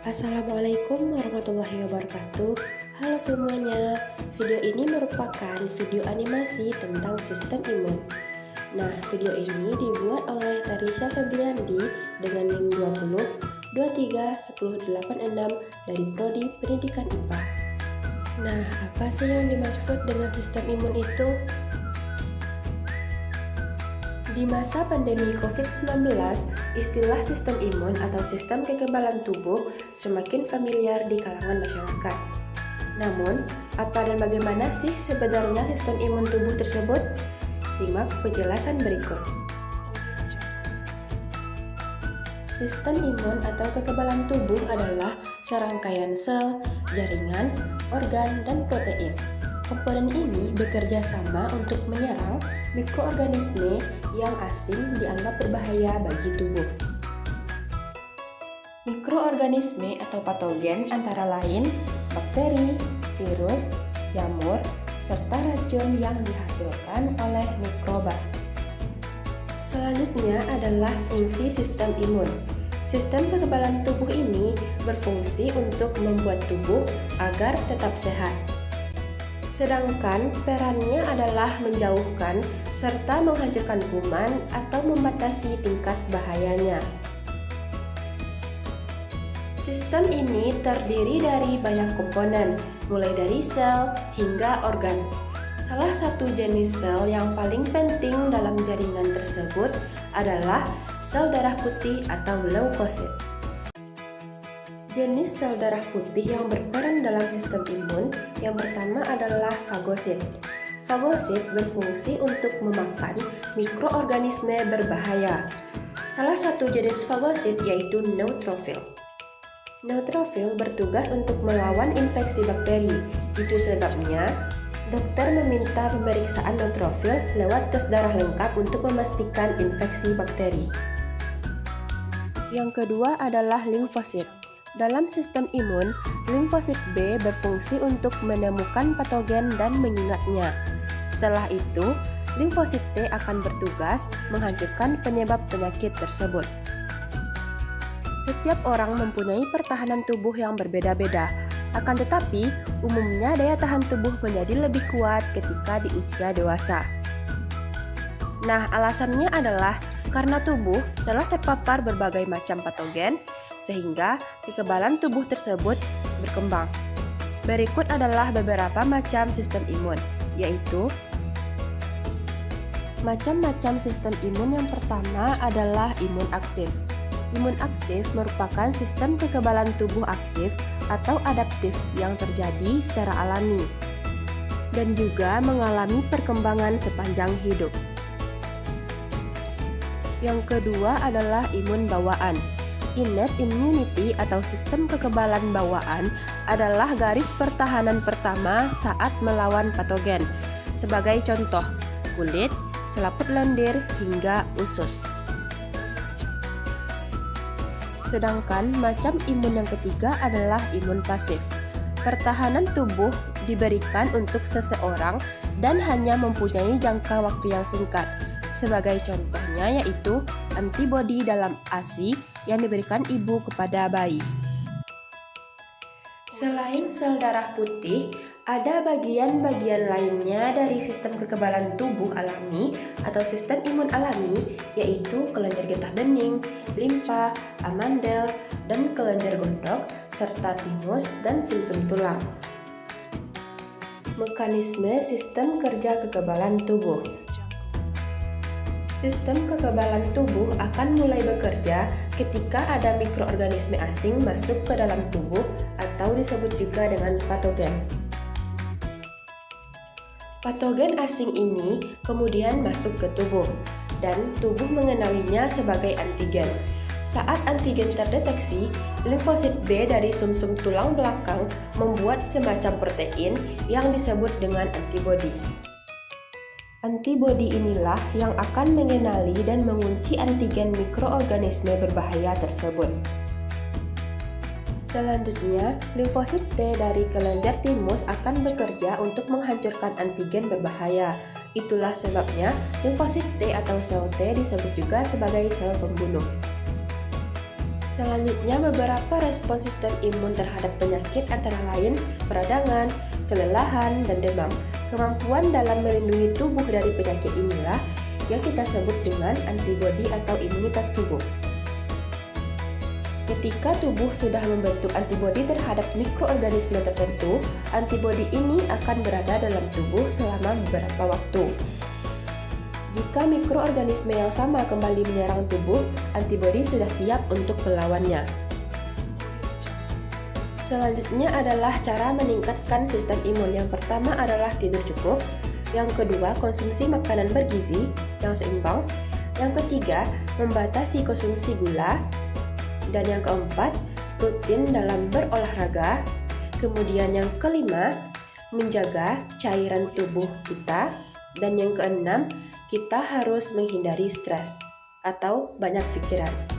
Assalamualaikum warahmatullahi wabarakatuh. Halo semuanya, video ini merupakan video animasi tentang sistem imun. Nah, video ini dibuat oleh Tarisha Febriandi dengan NIM 20 23 10 86 dari Prodi Pendidikan IPA. Nah, apa sih yang dimaksud dengan sistem imun itu? Di masa pandemi COVID-19, istilah sistem imun atau sistem kekebalan tubuh semakin familiar di kalangan masyarakat. Namun, apa dan bagaimana sih sebenarnya sistem imun tubuh tersebut? Simak penjelasan berikut. Sistem imun atau kekebalan tubuh adalah serangkaian sel, jaringan, organ, dan protein. Komponen ini bekerja sama untuk menyerang mikroorganisme yang asing dianggap berbahaya bagi tubuh. Mikroorganisme atau patogen antara lain bakteri, virus, jamur, serta racun yang dihasilkan oleh mikroba. Selanjutnya adalah fungsi sistem imun. Sistem kekebalan tubuh ini berfungsi untuk membuat tubuh agar tetap sehat. Sedangkan perannya adalah menjauhkan serta menghancurkan kuman atau membatasi tingkat bahayanya. Sistem ini terdiri dari banyak komponen, mulai dari sel hingga organ. Salah satu jenis sel yang paling penting dalam jaringan tersebut adalah sel darah putih atau leukosit. Jenis sel darah putih yang berperan dalam sistem imun yang pertama adalah fagosit. Fagosit berfungsi untuk memakan mikroorganisme berbahaya. Salah satu jenis fagosit yaitu neutrofil. Neutrofil bertugas untuk melawan infeksi bakteri. Itu sebabnya dokter meminta pemeriksaan neutrofil lewat tes darah lengkap untuk memastikan infeksi bakteri. Yang kedua adalah limfosit. Dalam sistem imun, limfosit B berfungsi untuk menemukan patogen dan mengingatnya. Setelah itu, limfosit T akan bertugas menghancurkan penyebab penyakit tersebut. Setiap orang mempunyai pertahanan tubuh yang berbeda-beda. Akan tetapi, umumnya daya tahan tubuh menjadi lebih kuat ketika di usia dewasa. Nah, alasannya adalah karena tubuh telah terpapar berbagai macam patogen, sehingga kekebalan tubuh tersebut berkembang. Berikut adalah beberapa macam sistem imun, yaitu macam-macam sistem imun. Yang pertama adalah imun aktif. Imun aktif merupakan sistem kekebalan tubuh aktif atau adaptif yang terjadi secara alami dan juga mengalami perkembangan sepanjang hidup. Yang kedua adalah imun bawaan. Innate immunity atau sistem kekebalan bawaan adalah garis pertahanan pertama saat melawan patogen. Sebagai contoh, kulit, selaput lendir, hingga usus. Sedangkan macam imun yang ketiga adalah imun pasif. Pertahanan tubuh diberikan untuk seseorang dan hanya mempunyai jangka waktu yang singkat. Sebagai contohnya yaitu antibodi dalam ASI yang diberikan ibu kepada bayi. Selain sel darah putih, ada bagian-bagian lainnya dari sistem kekebalan tubuh alami atau sistem imun alami, yaitu kelenjar getah bening, limfa, amandel, dan kelenjar gondok, serta timus dan sumsum tulang. Mekanisme sistem kerja kekebalan tubuh. Sistem kekebalan tubuh akan mulai bekerja ketika ada mikroorganisme asing masuk ke dalam tubuh atau disebut juga dengan patogen. Patogen asing ini kemudian masuk ke tubuh dan tubuh mengenalinya sebagai antigen. Saat antigen terdeteksi, limfosit B dari sumsum tulang belakang membuat semacam protein yang disebut dengan antibodi. Antibodi inilah yang akan mengenali dan mengunci antigen mikroorganisme berbahaya tersebut. Selanjutnya, limfosit T dari kelenjar timus akan bekerja untuk menghancurkan antigen berbahaya. Itulah sebabnya limfosit T atau sel T disebut juga sebagai sel pembunuh. Selanjutnya, beberapa respon sistem imun terhadap penyakit antara lain peradangan, kelelahan, dan demam. Kemampuan dalam melindungi tubuh dari penyakit inilah yang kita sebut dengan antibodi atau imunitas tubuh. Ketika tubuh sudah membentuk antibodi terhadap mikroorganisme tertentu, antibodi ini akan berada dalam tubuh selama beberapa waktu. Jika mikroorganisme yang sama kembali menyerang tubuh, antibodi sudah siap untuk melawannya. Selanjutnya adalah cara meningkatkan sistem imun. Yang pertama adalah tidur cukup, yang kedua konsumsi makanan bergizi yang seimbang, yang ketiga membatasi konsumsi gula, dan yang keempat rutin dalam berolahraga. Kemudian yang kelima menjaga cairan tubuh kita, dan yang keenam kita harus menghindari stres atau banyak pikiran.